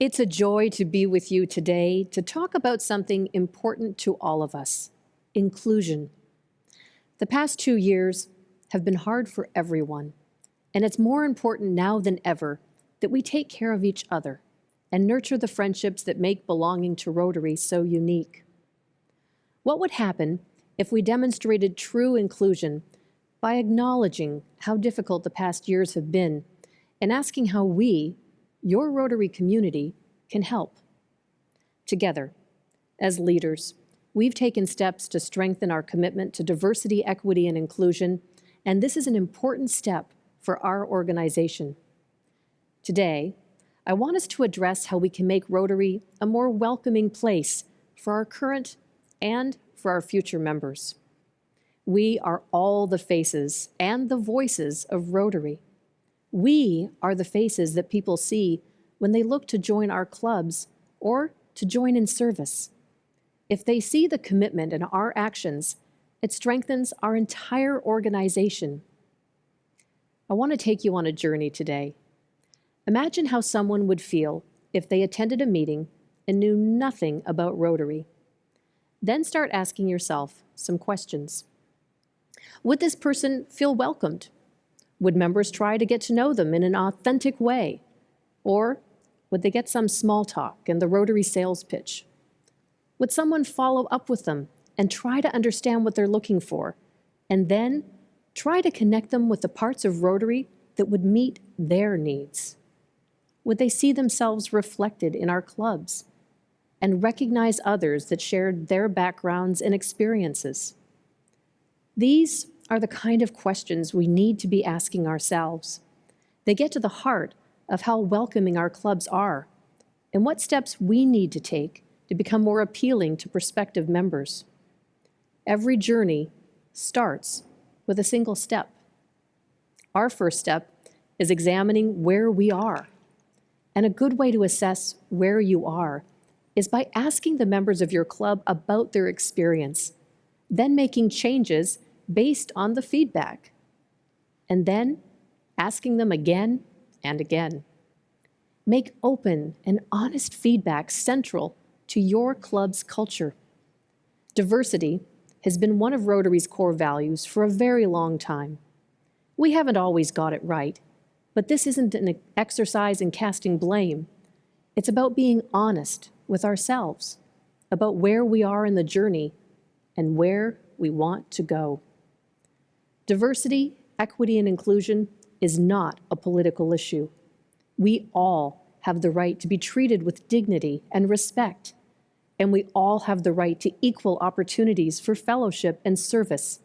It's a joy to be with you today to talk about something important to all of us, inclusion. The past 2 years have been hard for everyone, and it's more important now than ever that we take care of each other and nurture the friendships that make belonging to Rotary so unique. What would happen if we demonstrated true inclusion by acknowledging how difficult the past years have been and asking how we, your Rotary community, can help? Together, as leaders, we've taken steps to strengthen our commitment to diversity, equity, and inclusion, and this is an important step for our organization. Today, I want us to address how we can make Rotary a more welcoming place for our current and for our future members. We are all the faces and the voices of Rotary. We are the faces that people see when they look to join our clubs or to join in service. If they see the commitment in our actions, it strengthens our entire organization. I want to take you on a journey today. Imagine how someone would feel if they attended a meeting and knew nothing about Rotary. Then start asking yourself some questions. Would this person feel welcomed? Would members try to get to know them in an authentic way? Or would they get some small talk and the Rotary sales pitch? Would someone follow up with them and try to understand what they're looking for, and then try to connect them with the parts of Rotary that would meet their needs? Would they see themselves reflected in our clubs and recognize others that shared their backgrounds and experiences? These are the kind of questions we need to be asking ourselves. They get to the heart of how welcoming our clubs are and what steps we need to take to become more appealing to prospective members. Every journey starts with a single step. Our first step is examining where we are. And a good way to assess where you are is by asking the members of your club about their experience, then making changes based on the feedback, and then asking them again and again. Make open and honest feedback central to your club's culture. Diversity has been one of Rotary's core values for a very long time. We haven't always got it right, but this isn't an exercise in casting blame. It's about being honest with ourselves, about where we are in the journey and where we want to go. Diversity, equity, and inclusion is not a political issue. We all have the right to be treated with dignity and respect, and we all have the right to equal opportunities for fellowship and service,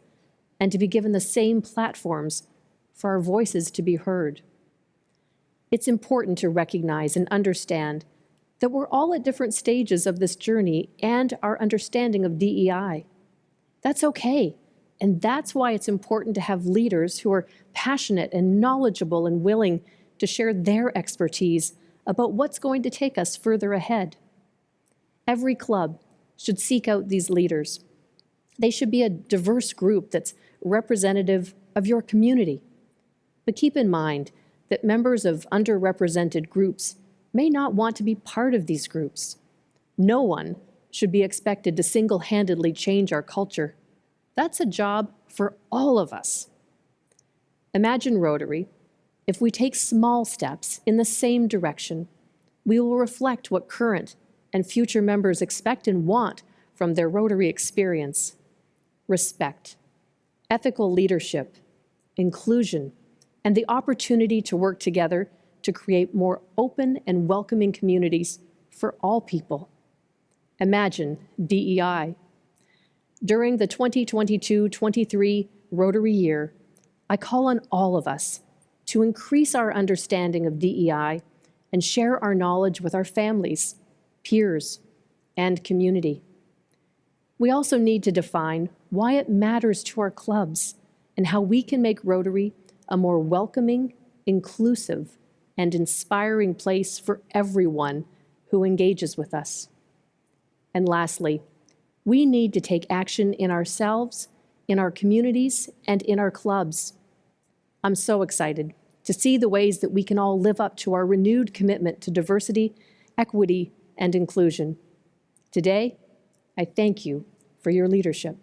and to be given the same platforms for our voices to be heard. It's important to recognize and understand that we're all at different stages of this journey and our understanding of DEI. That's okay, and that's why it's important to have leaders who are passionate and knowledgeable and willing to share their expertise about what's going to take us further ahead. Every club should seek out these leaders. They should be a diverse group that's representative of your community. But keep in mind that members of underrepresented groups may not want to be part of these groups. No one should be expected to single-handedly change our culture. That's a job for all of us. Imagine Rotary. If we take small steps in the same direction, we will reflect what current and future members expect and want from their Rotary experience: respect, ethical leadership, inclusion, and the opportunity to work together to create more open and welcoming communities for all people. Imagine DEI. During the 2022-23 Rotary year, I call on all of us to increase our understanding of DEI and share our knowledge with our families, peers, and community. We also need to define why it matters to our clubs and how we can make Rotary a more welcoming, inclusive, and inspiring place for everyone who engages with us. And lastly, we need to take action in ourselves, in our communities, and in our clubs. I'm so excited to see the ways that we can all live up to our renewed commitment to diversity, equity, and inclusion. Today, I thank you for your leadership.